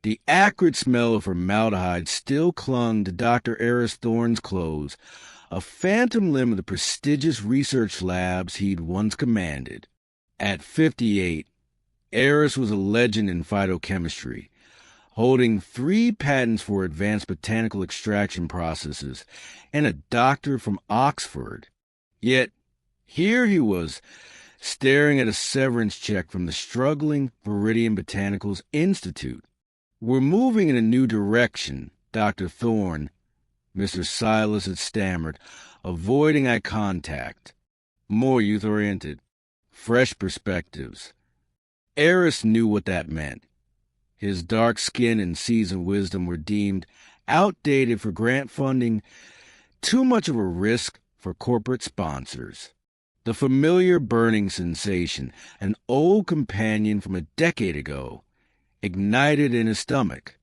The acrid smell of formaldehyde still clung to Dr. Aris Thorne's clothes, a phantom limb of the prestigious research labs he'd once commanded. At 58, Aris was a legend in phytochemistry, holding 3 patents for advanced botanical extraction processes and a doctor from Oxford. Yet, here he was, staring at a severance check from the struggling Viridian Botanicals Institute. "We're moving in a new direction, Dr. Thorne," Mr. Silas had stammered, avoiding eye contact. "More youth-oriented, fresh perspectives." Aris knew what that meant. His dark skin and seasoned wisdom were deemed outdated for grant funding, too much of a risk for corporate sponsors. The familiar burning sensation, an old companion from a decade ago, ignited in his stomach.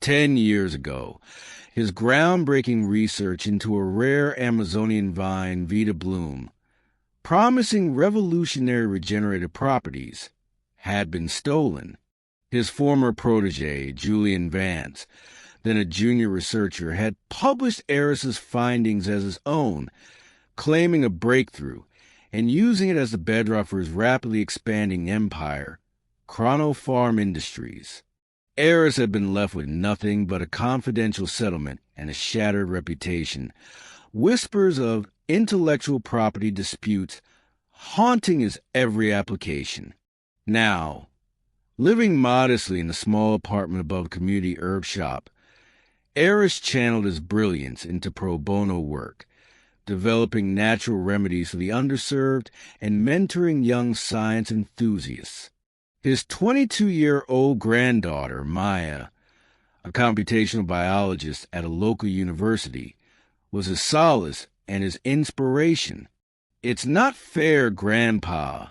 10 years ago, his groundbreaking research into a rare Amazonian vine, Vita Bloom, promising revolutionary regenerative properties, had been stolen. His former protégé, Julian Vance, then a junior researcher, had published Aris's findings as his own, claiming a breakthrough and using it as the bedrock for his rapidly expanding empire, Chronopharm Industries. Aris had been left with nothing but a confidential settlement and a shattered reputation, whispers of intellectual property disputes haunting his every application. Now, living modestly in a small apartment above a community herb shop, Aris channeled his brilliance into pro bono work, developing natural remedies for the underserved and mentoring young science enthusiasts. His 22-year-old granddaughter, Maya, a computational biologist at a local university, was his solace and his inspiration. "It's not fair, Grandpa,"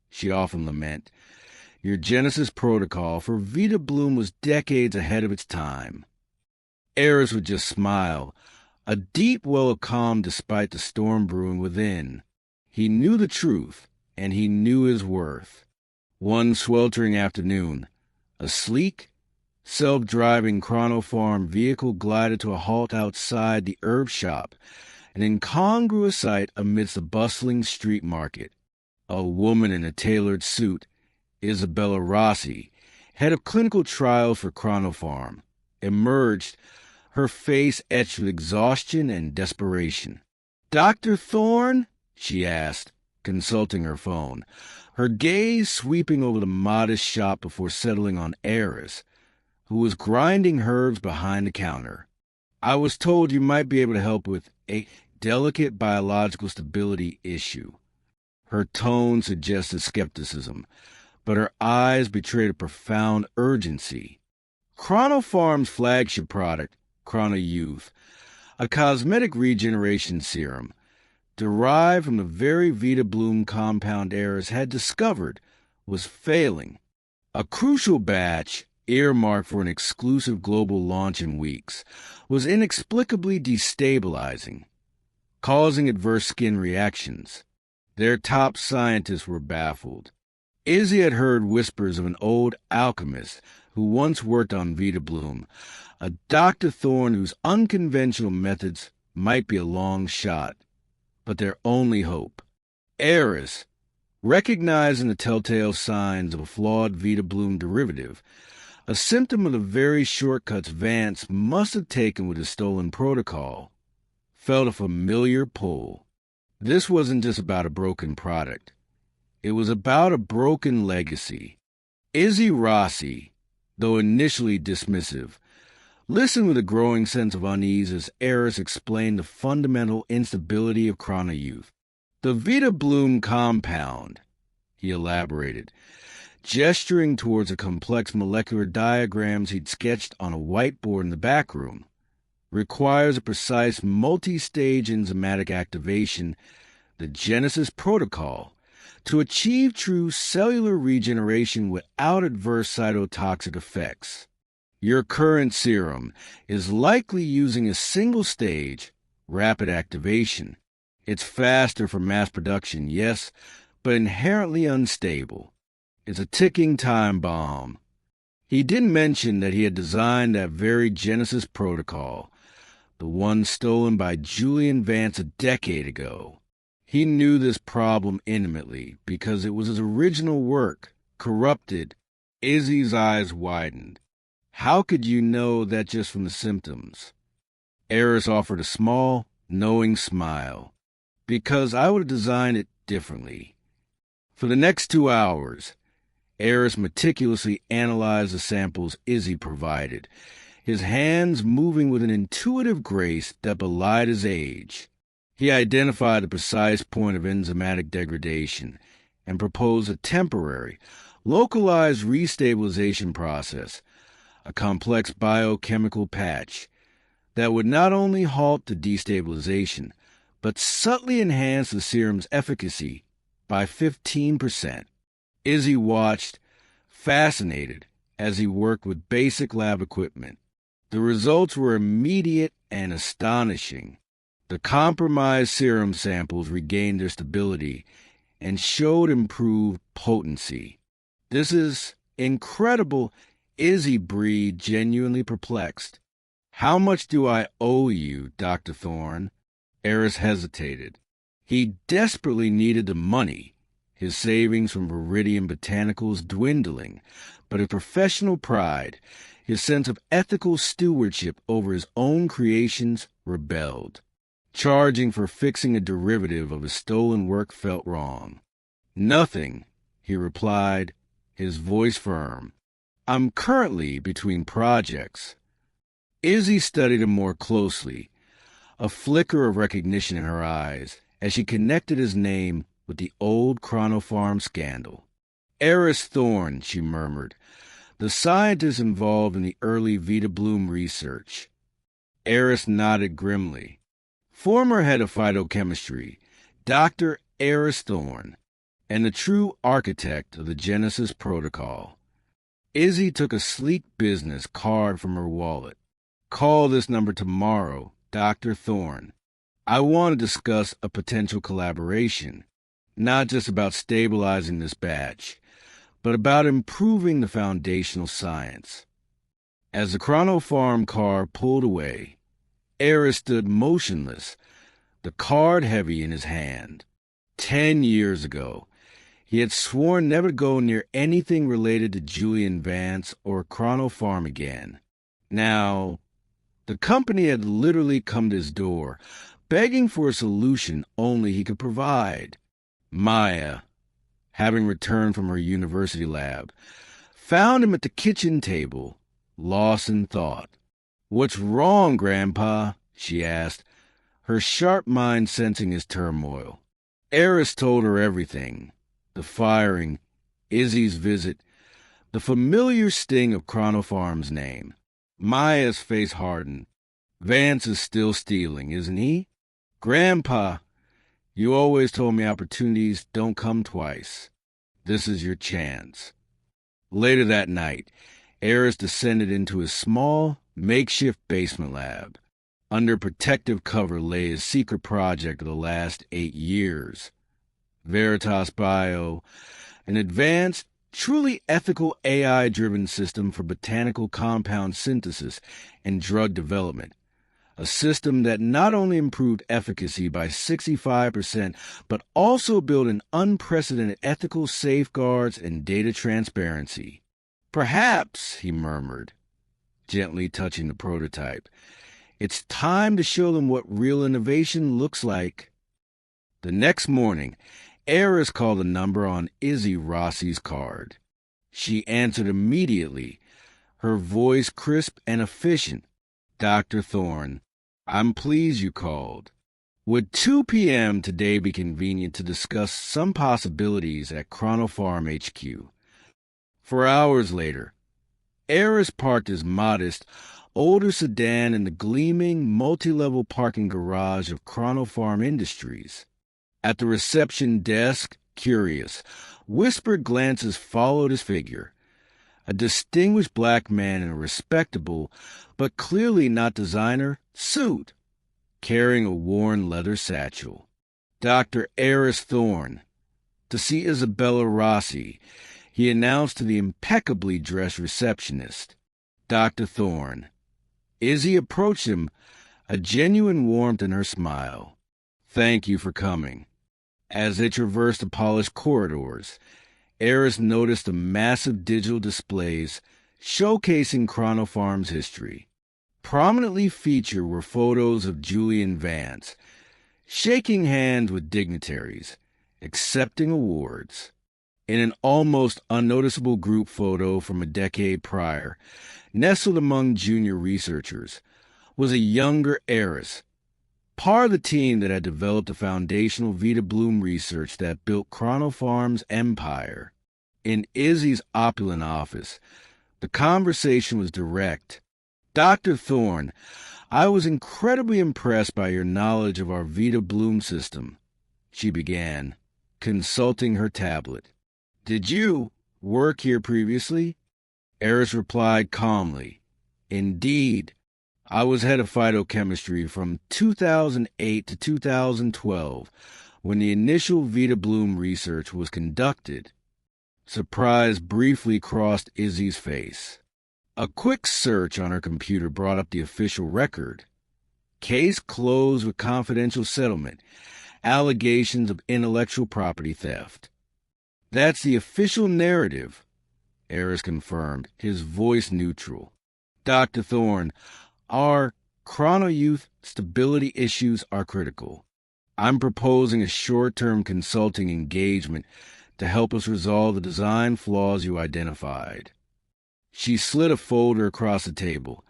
she often lamented. "Your Genesis protocol for Vita Bloom was decades ahead of its time." Aris would just smile, a deep well of calm despite the storm brewing within. He knew the truth, and he knew his worth. One sweltering afternoon, a sleek, self-driving Chronopharm vehicle glided to a halt outside the herb shop, an incongruous sight amidst the bustling street market. A woman in a tailored suit, Isabella Rossi, head of clinical trials for Chronopharm, emerged, her face etched with exhaustion and desperation. "Dr. Thorne?" she asked, consulting her phone, her gaze sweeping over the modest shop before settling on Aris, who was grinding herbs behind the counter. "I was told you might be able to help with a delicate biological stability issue." Her tone suggested skepticism, but her eyes betrayed a profound urgency. Chronopharm's flagship product, Chrono Youth, a cosmetic regeneration serum, derived from the very Vita Bloom compound Aris had discovered, was failing. A crucial batch, earmarked for an exclusive global launch in weeks, was inexplicably destabilizing, causing adverse skin reactions. Their top scientists were baffled. Izzy had heard whispers of an old alchemist who once worked on Vita Bloom, a Dr. Thorne whose unconventional methods might be a long shot, but their only hope. Aris, recognizing the telltale signs of a flawed Vita Bloom derivative, a symptom of the very shortcuts Vance must have taken with his stolen protocol, felt a familiar pull. This wasn't just about a broken product. It was about a broken legacy. Izzy Rossi, though initially dismissive, listened with a growing sense of unease as Aris explained the fundamental instability of Chrono Youth. "The Vita Bloom compound," he elaborated, gesturing towards the complex molecular diagrams he'd sketched on a whiteboard in the back room, requires a precise multi-stage enzymatic activation, the Genesis protocol, to achieve true cellular regeneration without adverse cytotoxic effects. Your current serum is likely using a single-stage, rapid activation. It's faster for mass production, yes, but inherently unstable. It's a ticking time bomb. He didn't mention that he had designed that very Genesis protocol, the one stolen by Julian Vance a decade ago. He knew this problem intimately because it was his original work, corrupted. Izzy's eyes widened. How could you know that just from the symptoms? Aris offered a small, knowing smile. Because I would have designed it differently. For the next 2 hours, Aris meticulously analyzed the samples Izzy provided, his hands moving with an intuitive grace that belied his age. He identified the precise point of enzymatic degradation and proposed a temporary, localized restabilization process, a complex biochemical patch that would not only halt the destabilization, but subtly enhance the serum's efficacy by 15%. Izzy watched, fascinated, as he worked with basic lab equipment. The results were immediate and astonishing. The compromised serum samples regained their stability and showed improved potency. This is incredible, Izzy breathed, genuinely perplexed. How much do I owe you, Dr. Thorne? Aris hesitated. He desperately needed the money, his savings from Viridian Botanicals dwindling, but his professional pride, his sense of ethical stewardship over his own creations, rebelled. Charging for fixing a derivative of his stolen work felt wrong. Nothing, he replied, his voice firm. I'm currently between projects. Izzy studied him more closely, a flicker of recognition in her eyes as she connected his name with the old Chronopharm scandal. Aris Thorne, she murmured, the scientist involved in the early Vita Bloom research. Aris nodded grimly. Former head of phytochemistry, Dr. Aris Thorne, and the true architect of the Genesis protocol. Izzy took a sleek business card from her wallet. Call this number tomorrow, Dr. Thorne. I want to discuss a potential collaboration, not just about stabilizing this batch, but about improving the foundational science. As the Chronopharm car pulled away, Aris stood motionless, the card heavy in his hand. 10 years ago, he had sworn never to go near anything related to Julian Vance or Chronopharm again. Now, the company had literally come to his door, begging for a solution only he could provide. Maya, having returned from her university lab, found him at the kitchen table, lost in thought. "What's wrong, Grandpa?" she asked, her sharp mind sensing his turmoil. Aris told her everything. The firing, Izzy's visit, the familiar sting of Chronopharm's name. Maya's face hardened. "Vance is still stealing, isn't he?" "Grandpa, you always told me opportunities don't come twice. This is your chance." Later that night, Aris descended into his small, makeshift basement lab. Under protective cover lay his secret project of the last 8 years. Veritas Bio, an advanced, truly ethical AI-driven system for botanical compound synthesis and drug development. A system that not only improved efficacy by 65%, but also built in unprecedented ethical safeguards and data transparency. "Perhaps," he murmured, gently touching the prototype, "it's time to show them what real innovation looks like." The next morning, Aris called the number on Izzy Rossi's card. She answered immediately, her voice crisp and efficient. "Dr. Thorne, I'm pleased you called. Would 2 p.m. today be convenient to discuss some possibilities at Chronopharm HQ?" 4 hours later, Aris parked his modest, older sedan in the gleaming, multi-level parking garage of Chronopharm Industries. At the reception desk, curious, whispered glances followed his figure. A distinguished black man in a respectable, but clearly not designer, suit, carrying a worn leather satchel. "Dr. Aris Thorne, to see Isabella Rossi," he announced to the impeccably dressed receptionist, Dr. Thorne. Izzy approached him, a genuine warmth in her smile. "Thank you for coming." As they traversed the polished corridors, Aris noticed the massive digital displays showcasing Chronopharm's history. Prominently featured were photos of Julian Vance, shaking hands with dignitaries, accepting awards. In an almost unnoticeable group photo from a decade prior, nestled among junior researchers, was a younger Aris, part of the team that had developed the foundational Vita Bloom research that built Chronopharm's empire. In Izzy's opulent office, the conversation was direct. "Dr. Thorne, I was incredibly impressed by your knowledge of our Vita Bloom system," she began, consulting her tablet. "Did you work here previously?" Aris replied calmly, "Indeed. I was head of phytochemistry from 2008 to 2012, when the initial Vita Bloom research was conducted." Surprise briefly crossed Izzy's face. A quick search on her computer brought up the official record. "Case closed with confidential settlement. Allegations of intellectual property theft." "That's the official narrative," Aris confirmed, his voice neutral. "Dr. Thorne, our chrono-youth stability issues are critical. I'm proposing a short-term consulting engagement to help us resolve the design flaws you identified." She slid a folder across the table,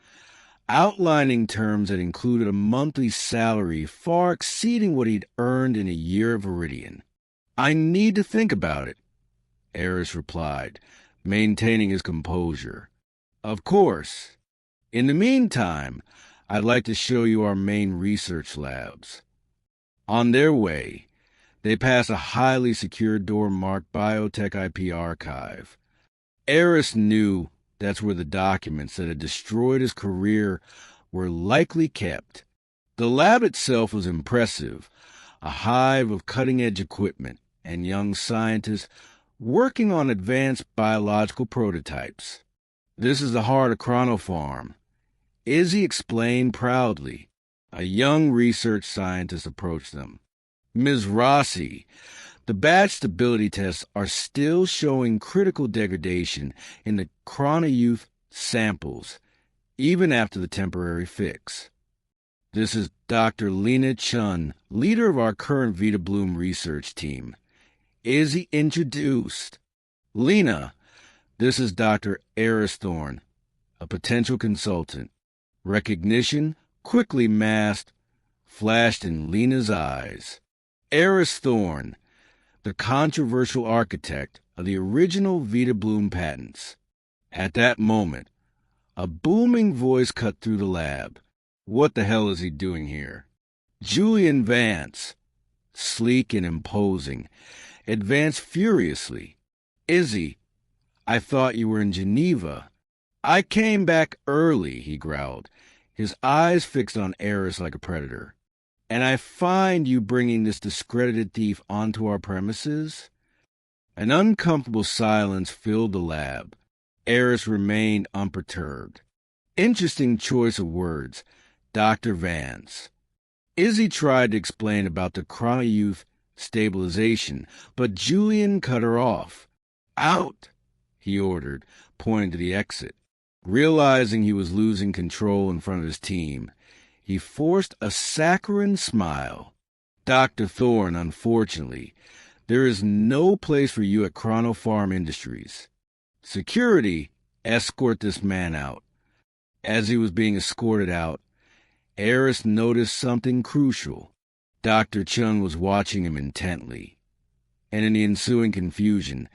outlining terms that included a monthly salary far exceeding what he'd earned in a year of Viridian. "I need to think about it," Aris replied, maintaining his composure. "Of course. In the meantime, I'd like to show you our main research labs." On their way, they passed a highly secure door marked Biotech IP Archive. Aris knew that's where the documents that had destroyed his career were likely kept. The lab itself was impressive, a hive of cutting-edge equipment and young scientists working on advanced biological prototypes. "This is the heart of Chronopharm," Izzy explained proudly. A young research scientist approached them. "Ms. Rossi, the batch stability tests are still showing critical degradation in the chrono-youth samples, even after the temporary fix." "This is Dr. Lena Chun, leader of our current Vita Bloom research team," Izzy introduced. "Lena, this is Dr. Aris Thorne, a potential consultant." Recognition, quickly masked, flashed in Lena's eyes. Aris Thorne, the controversial architect of the original Vita Bloom patents. At that moment, a booming voice cut through the lab. "What the hell is he doing here?" Julian Vance, sleek and imposing, advanced furiously. "Izzy, I thought you were in Geneva." "I came back early," he growled, his eyes fixed on Aris like a predator. "And I find you bringing this discredited thief onto our premises?" An uncomfortable silence filled the lab. Aris remained unperturbed. Interesting choice of words, Dr. Vance. Izzy tried to explain about the chrono-youth stabilization, but Julian cut her off. "Out," he ordered, pointing to the exit. Realizing he was losing control in front of his team, he forced a saccharine smile. "Dr. Thorne, unfortunately, there is no place for you at Chronopharm Industries. Security, escort this man out." As he was being escorted out, Aris noticed something crucial. Dr. Chun was watching him intently, and in the ensuing confusion,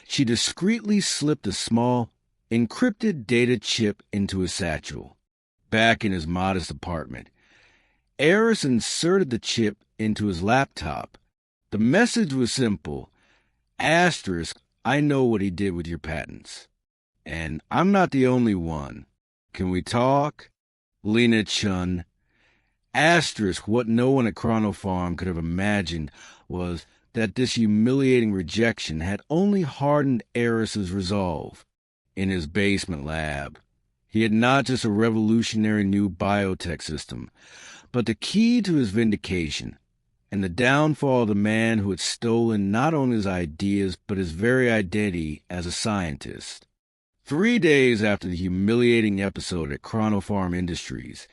she discreetly slipped a small, encrypted data chip into his satchel. Back in his modest apartment, Aris inserted the chip into his laptop. The message was simple. Asterisk, I know what he did with your patents. And I'm not the only one. Can we talk? Lena Chun. Asterisk, what no one at Chronopharm could have imagined was that this humiliating rejection had only hardened Aris's resolve. In his basement lab, he had not just a revolutionary new biotech system, but the key to his vindication and the downfall of the man who had stolen not only his ideas but his very identity as a scientist. 3 days after the humiliating episode at Chronopharm Industries,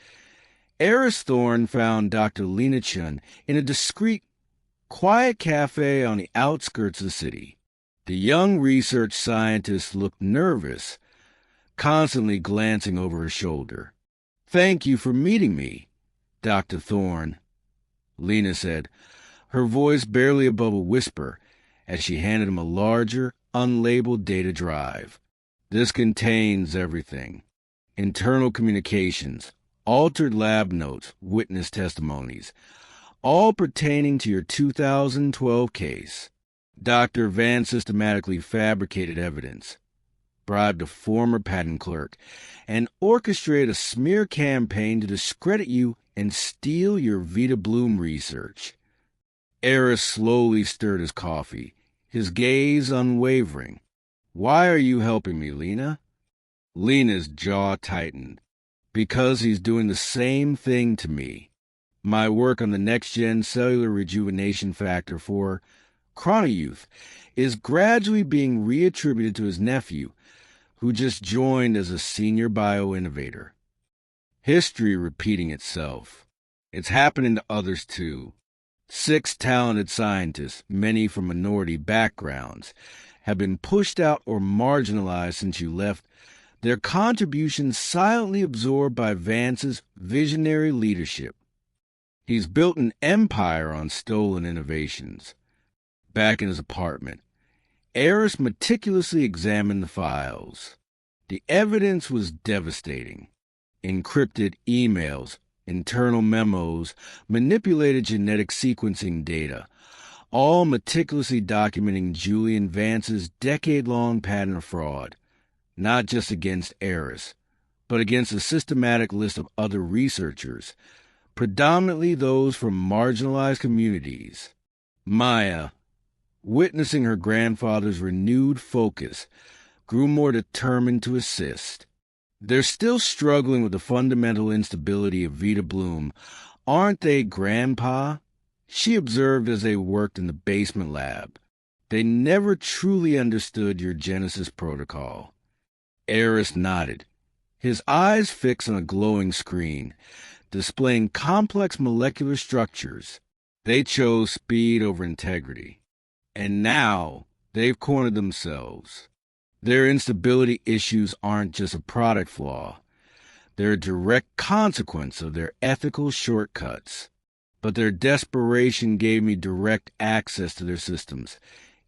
Aris Thorne found Dr. Lena Chun in a discreet, quiet cafe on the outskirts of the city. The young research scientist looked nervous, constantly glancing over her shoulder. "Thank you for meeting me, Dr. Thorne," Lena said, her voice barely above a whisper as she handed him a larger, unlabeled data drive. "This contains everything: internal communications, altered lab notes, witness testimonies, all pertaining to your 2012 case. Dr. Van systematically fabricated evidence, bribed a former patent clerk, and orchestrated a smear campaign to discredit you and steal your Vita Bloom research." Aris slowly stirred his coffee, his gaze unwavering. "Why are you helping me, Lena?" Lena's jaw tightened. "Because he's doing the same thing to me. My work on the next-gen cellular rejuvenation factor for chronouth is gradually being reattributed to his nephew, who just joined as a senior bioinnovator. History repeating itself. It's happening to others too. 6 talented scientists, many from minority backgrounds, have been pushed out or marginalized since you left, their contributions silently absorbed by Vance's visionary leadership. He's built an empire on stolen innovations." Back in his apartment, Aris meticulously examined the files. The evidence was devastating. Encrypted emails, internal memos, manipulated genetic sequencing data, all meticulously documenting Julian Vance's decade-long pattern of fraud, not just against Aris, but against a systematic list of other researchers, predominantly those from marginalized communities. Maya, witnessing her grandfather's renewed focus, grew more determined to assist. "They're still struggling with the fundamental instability of Vita Bloom, aren't they, Grandpa?" she observed as they worked in the basement lab. "They never truly understood your Genesis protocol." Aris nodded, his eyes fixed on a glowing screen, displaying complex molecular structures. They chose speed over integrity. And now they've cornered themselves. Their instability issues aren't just a product flaw. They're a direct consequence of their ethical shortcuts. But their desperation gave me direct access to their systems,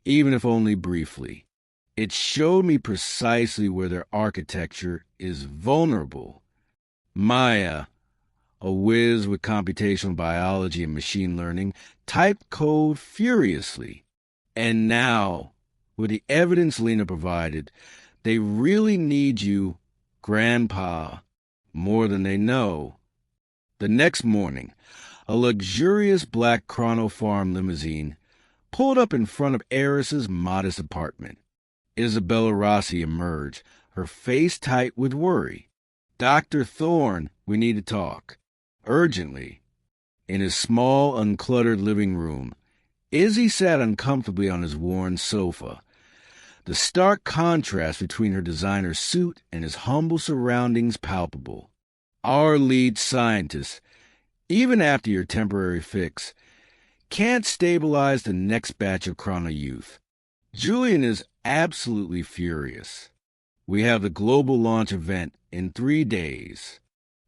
even if only briefly. It showed me precisely where their architecture is vulnerable. Maya, a whiz with computational biology and machine learning, typed code furiously. And now, with the evidence Lena provided, they really need you, Grandpa, more than they know. The next morning, a luxurious black Chronopharm limousine pulled up in front of Aris's modest apartment. Isabella Rossi emerged, her face tight with worry. "Dr. Thorne, we need to talk. Urgently." In his small, uncluttered living room, Izzy sat uncomfortably on his worn sofa. The stark contrast between her designer suit and his humble surroundings palpable. "Our lead scientist, even after your temporary fix, can't stabilize the next batch of chronouth. Julian is absolutely furious. We have the global launch event in 3 days.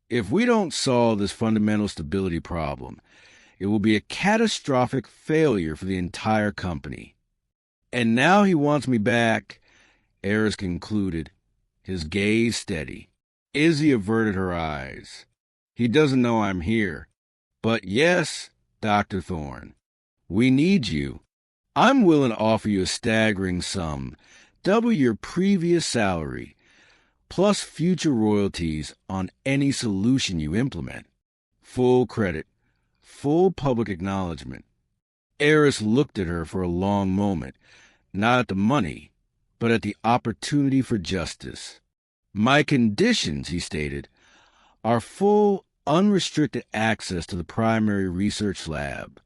If we don't solve this fundamental stability problem, it will be a catastrophic failure for the entire company. And now he wants me back," Aris concluded, his gaze steady. Izzy averted her eyes. "He doesn't know I'm here. But yes, Dr. Thorne, we need you. I'm willing to offer you a staggering sum, double your previous salary, plus future royalties on any solution you implement. Full credit, full public acknowledgement. Aris looked at her for a long moment, not at the money, but at the opportunity for justice. My conditions, he stated, are full, unrestricted access to the primary research lab.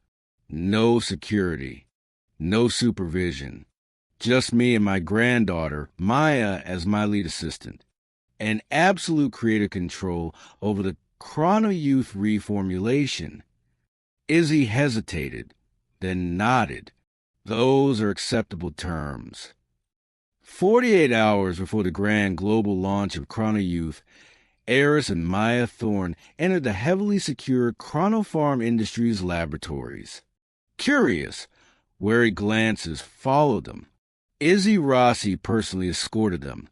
No security, no supervision. Just me and my granddaughter, Maya, as my lead assistant. And absolute creative control over the chrono-youth reformulation. Izzy hesitated, then nodded. Those are acceptable terms. 48 hours before the grand global launch of chrono-youth, Aris and Maya Thorne entered the heavily secured Chronopharm Industries laboratories. Curious, wary glances followed them. Izzy Rossi personally escorted them,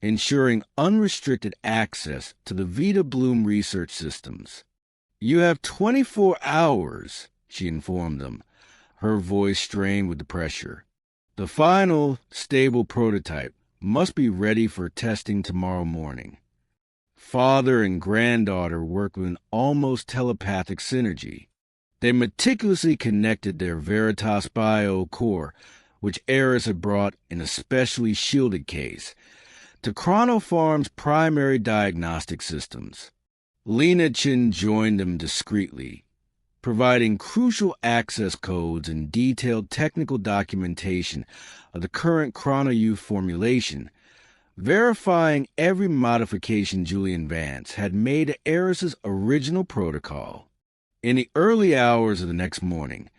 ensuring unrestricted access to the Vita Bloom research systems. You have 24 hours, she informed them, her voice strained with the pressure. The final, stable prototype must be ready for testing tomorrow morning. Father and granddaughter worked with an almost telepathic synergy. They meticulously connected their Veritas Bio core, which Aris had brought in a specially shielded case, to Chronopharm's primary diagnostic systems. Lena Chin joined them discreetly, providing crucial access codes and detailed technical documentation of the current chrono-youth formulation, verifying every modification Julian Vance had made to Aris's original protocol. In the early hours of the next morning,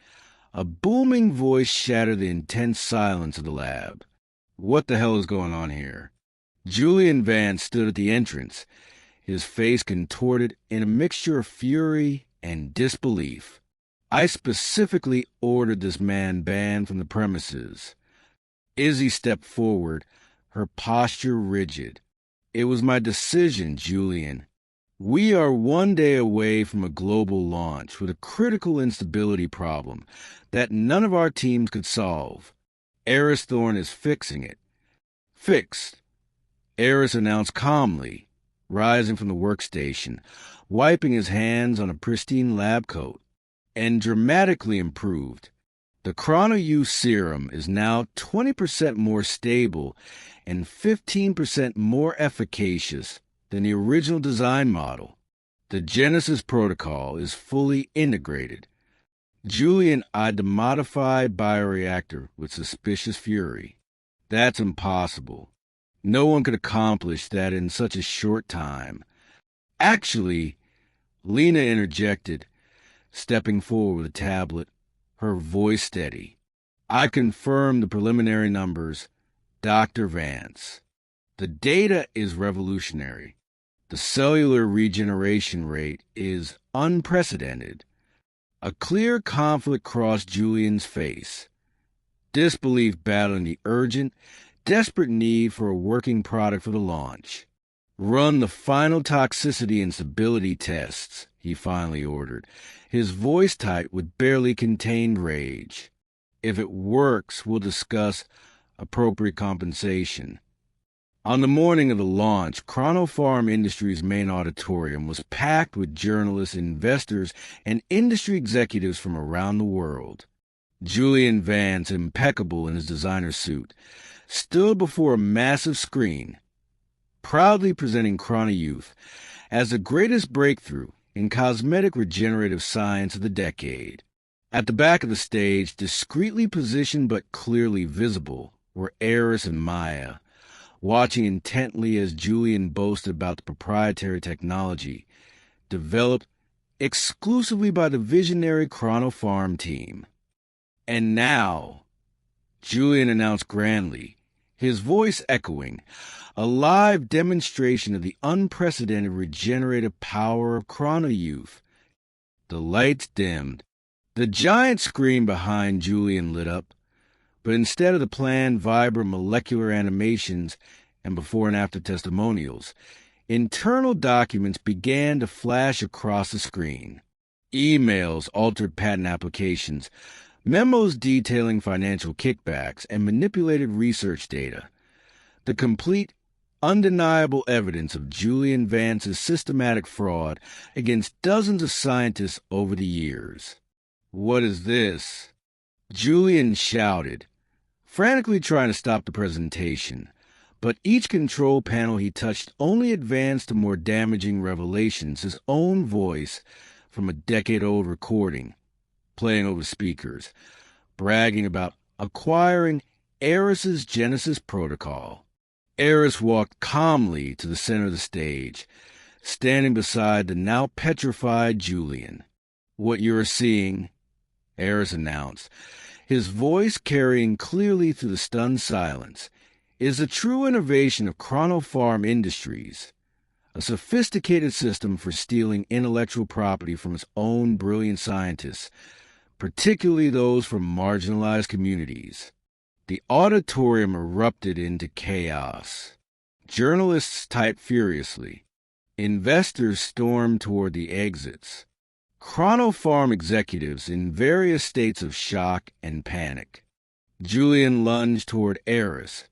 a booming voice shattered the intense silence of the lab. What the hell is going on here? Julian Vance stood at the entrance, his face contorted in a mixture of fury and disbelief. I specifically ordered this man banned from the premises. Izzy stepped forward, her posture rigid. It was my decision, Julian. We are one day away from a global launch with a critical instability problem that none of our teams could solve. Aris Thorne is fixing it. Fixed, Aris announced calmly, rising from the workstation, wiping his hands on a pristine lab coat, and dramatically improved. The chrono-youth serum is now 20% more stable and 15% more efficacious than the original design model. The Genesis protocol is fully integrated. Julian eyed the modified bioreactor with suspicious fury. That's impossible. No one could accomplish that in such a short time. Actually, Lena interjected, stepping forward with a tablet, her voice steady. I confirmed the preliminary numbers, Dr. Vance. The data is revolutionary. The cellular regeneration rate is unprecedented. A clear conflict crossed Julian's face. Disbelief battling the urgent, desperate need for a working product for the launch. Run the final toxicity and stability tests, he finally ordered, his voice tight with barely contained rage. If it works, we'll discuss appropriate compensation. On the morning of the launch, Chronopharm Industries' main auditorium was packed with journalists, investors, and industry executives from around the world. Julian Vance, impeccable in his designer suit, stood before a massive screen, proudly presenting chrono-youth as the greatest breakthrough in cosmetic regenerative science of the decade. At the back of the stage, discreetly positioned but clearly visible, were Aris and Maya, watching intently as Julian boasted about the proprietary technology developed exclusively by the visionary Chronopharm team. And now, Julian announced grandly, his voice echoing, a live demonstration of the unprecedented regenerative power of chrono-youth. The lights dimmed. The giant screen behind Julian lit up, but instead of the planned vibrant molecular animations and before and after testimonials, internal documents began to flash across the screen. Emails, altered patent applications, memos detailing financial kickbacks, and manipulated research data. The complete, undeniable evidence of Julian Vance's systematic fraud against dozens of scientists over the years. What is this? Julian shouted, frantically trying to stop the presentation, but each control panel he touched only advanced to more damaging revelations, his own voice from a decade-old recording, playing over speakers, bragging about acquiring Aris's Genesis protocol. Aris walked calmly to the center of the stage, standing beside the now petrified Julian. "What you are seeing," Aris announced, his voice carrying clearly through the stunned silence, "is a true innovation of Chronopharm Industries, a sophisticated system for stealing intellectual property from its own brilliant scientists, particularly those from marginalized communities." The auditorium erupted into chaos. Journalists typed furiously. Investors stormed toward the exits. Chronopharm executives in various states of shock and panic. Julian lunged toward Aris,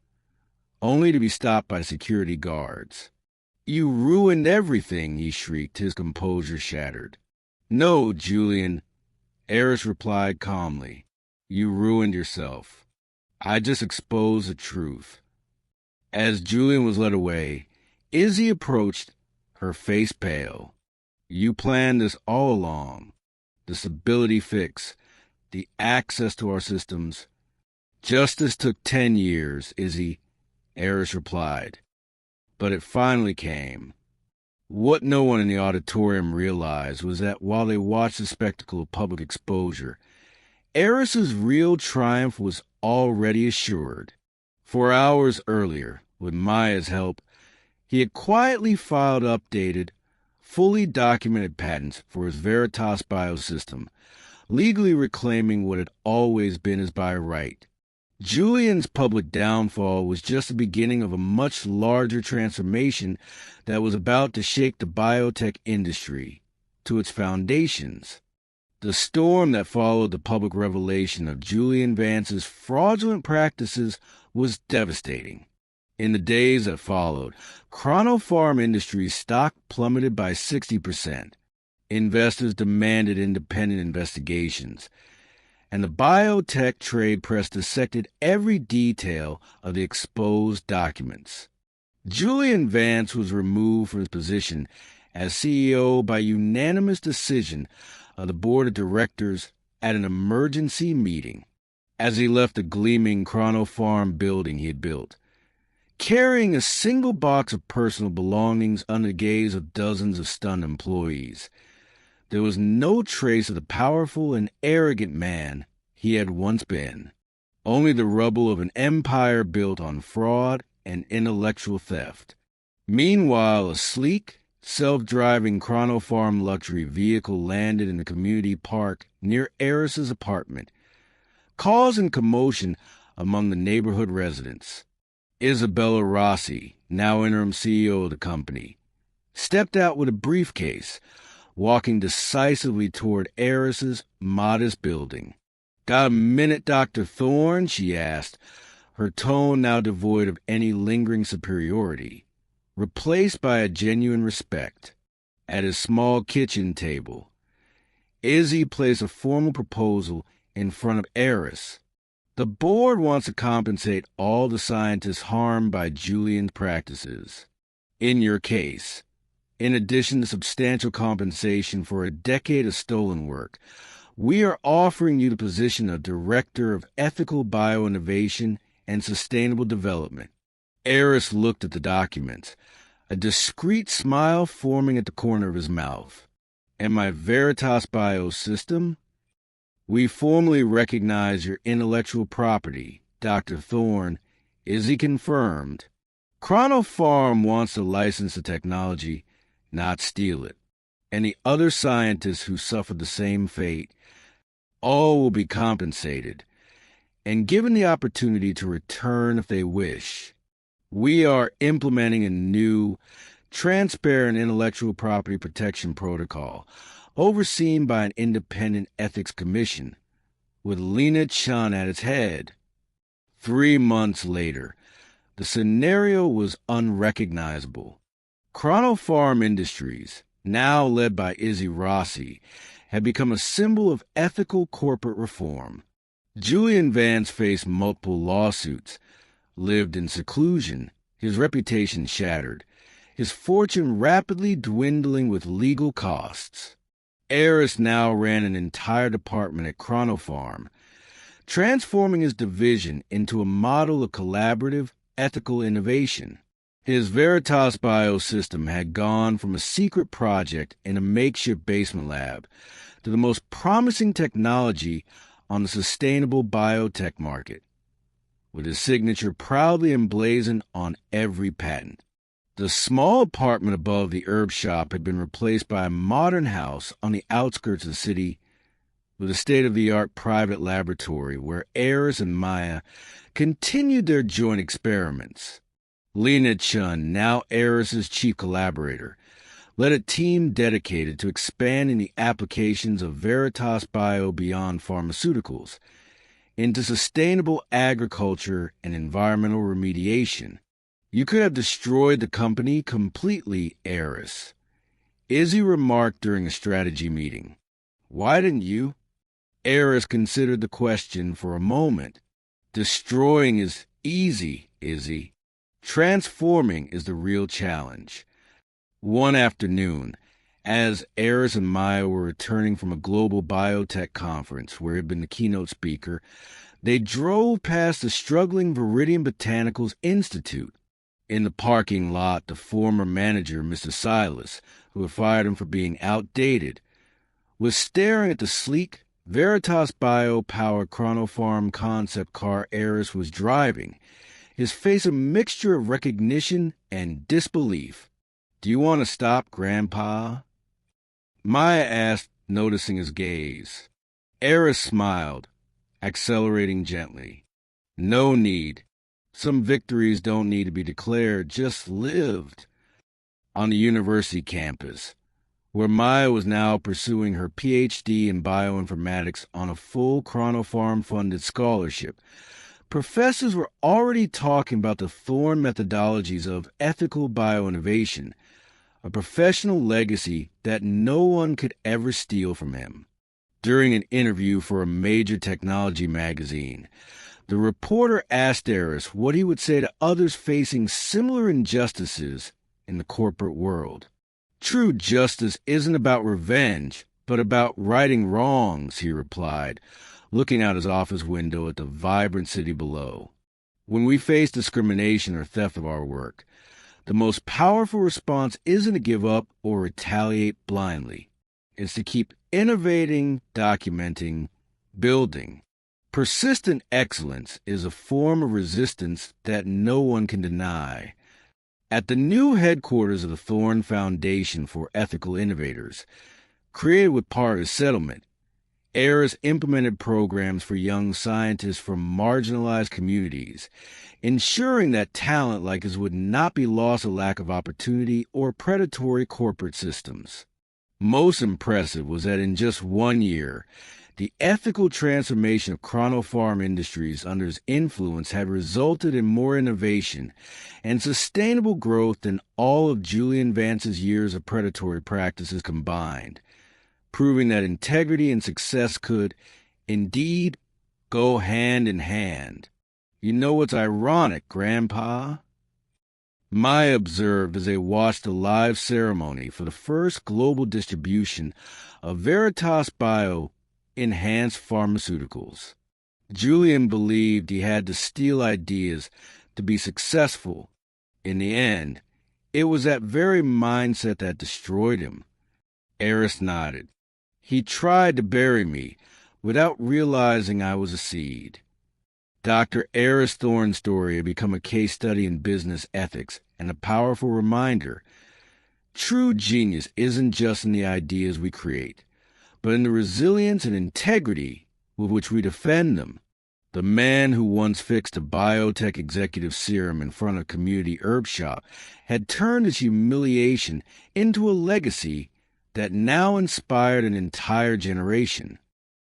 only to be stopped by security guards. "You ruined everything," he shrieked, his composure shattered. "No, Julian," Aris replied calmly. "You ruined yourself. I just exposed the truth." As Julian was led away, Izzy approached, her face pale. "You planned this all along. The stability fix, the access to our systems." "Justice took 10 years, Izzy," Aris replied. "But it finally came." What no one in the auditorium realized was that while they watched the spectacle of public exposure, Aris's real triumph was already assured. 4 hours earlier, with Maya's help, he had quietly filed updated, fully documented patents for his Veritas biosystem, legally reclaiming what had always been his by right. Julian's public downfall was just the beginning of a much larger transformation that was about to shake the biotech industry to its foundations. The storm that followed the public revelation of Julian Vance's fraudulent practices was devastating. In the days that followed, Chronopharm Industries' stock plummeted by 60%. Investors demanded independent investigations, and the biotech trade press dissected every detail of the exposed documents. Julian Vance was removed from his position as CEO by unanimous decision of the board of directors at an emergency meeting. As he left the gleaming Chronopharm building he had built, carrying a single box of personal belongings under the gaze of dozens of stunned employees, there was no trace of the powerful and arrogant man he had once been, only the rubble of an empire built on fraud and intellectual theft. Meanwhile, a sleek, self-driving Chronopharm luxury vehicle landed in the community park near Aris's apartment, causing commotion among the neighborhood residents. Isabella Rossi, now interim CEO of the company, stepped out with a briefcase, walking decisively toward Aris's modest building. "Got a minute, Dr. Thorne?" she asked, her tone now devoid of any lingering superiority, replaced by a genuine respect. At his small kitchen table, Izzy placed a formal proposal in front of Aris. "The board wants to compensate all the scientists harmed by Julian's practices. In your case, in addition to substantial compensation for a decade of stolen work, we are offering you the position of Director of Ethical Bioinnovation and Sustainable Development." Aris looked at the documents, a discreet smile forming at the corner of his mouth. "And my Veritas biosystem? We formally recognize your intellectual property, Dr. Thorne," Izzy confirmed. "Chronopharm wants to license the technology, not steal it. And the other scientists who suffered the same fate, all will be compensated and given the opportunity to return if they wish. We are implementing a new, transparent intellectual property protection protocol overseen by an independent ethics commission, with Lena Chun at its head." 3 months later, the scenario was unrecognizable. Chronopharm Industries, now led by Izzy Rossi, had become a symbol of ethical corporate reform. Julian Vance faced multiple lawsuits, lived in seclusion, his reputation shattered, his fortune rapidly dwindling with legal costs. Aris now ran an entire department at Chronopharm, transforming his division into a model of collaborative, ethical innovation. His Veritas biosystem had gone from a secret project in a makeshift basement lab to the most promising technology on the sustainable biotech market, with his signature proudly emblazoned on every patent. The small apartment above the herb shop had been replaced by a modern house on the outskirts of the city with a state-of-the-art private laboratory where Aris and Maya continued their joint experiments. Lena Chun, now Aris's chief collaborator, led a team dedicated to expanding the applications of Veritas Bio beyond pharmaceuticals into sustainable agriculture and environmental remediation. You could have destroyed the company completely, Aris. Izzy remarked during a strategy meeting. Why didn't you? Aris considered the question for a moment. Destroying is easy, Izzy. Transforming is the real challenge. One afternoon, as Aris and Maya were returning from a global biotech conference where he had been the keynote speaker, they drove past the struggling Viridian Botanicals Institute. In the parking lot, the former manager, Mr. Silas, who had fired him for being outdated, was staring at the sleek, Veritas Bio-powered Chronopharm concept car Aris was driving, his face a mixture of recognition and disbelief. "Do you want to stop, Grandpa?" Maya asked, noticing his gaze. Aris smiled, accelerating gently. "No need. Some victories don't need to be declared, just lived." On the university campus, where Maya was now pursuing her PhD in bioinformatics on a full Chronopharm-funded scholarship, professors were already talking about the Thorne methodologies of ethical bioinnovation, a professional legacy that no one could ever steal from him. During an interview for a major technology magazine, the reporter asked Aris what he would say to others facing similar injustices in the corporate world. "True justice isn't about revenge, but about righting wrongs," he replied, looking out his office window at the vibrant city below. "When we face discrimination or theft of our work, the most powerful response isn't to give up or retaliate blindly. It's to keep innovating, documenting, building. Persistent excellence is a form of resistance that no one can deny." At the new headquarters of the Thorne Foundation for Ethical Innovators, created with part of the settlement, Aris implemented programs for young scientists from marginalized communities, ensuring that talent like his would not be lost to lack of opportunity or predatory corporate systems. Most impressive was that in just 1 year, the ethical transformation of Chronopharm Industries under his influence had resulted in more innovation and sustainable growth than all of Julian Vance's years of predatory practices combined, proving that integrity and success could, indeed, go hand in hand. "You know what's ironic, Grandpa?" Maya observed as they watched the live ceremony for the first global distribution of Veritas Bio enhanced pharmaceuticals. Julian believed he had to steal ideas to be successful. In the end, it was that very mindset that destroyed him. Aris nodded. "He tried to bury me without realizing I was a seed." Dr. Aris Thorne's story had become a case study in business ethics and a powerful reminder. True genius isn't just in the ideas we create, but in the resilience and integrity with which we defend them. The man who once fixed a biotech executive serum in front of a community herb shop had turned his humiliation into a legacy that now inspired an entire generation.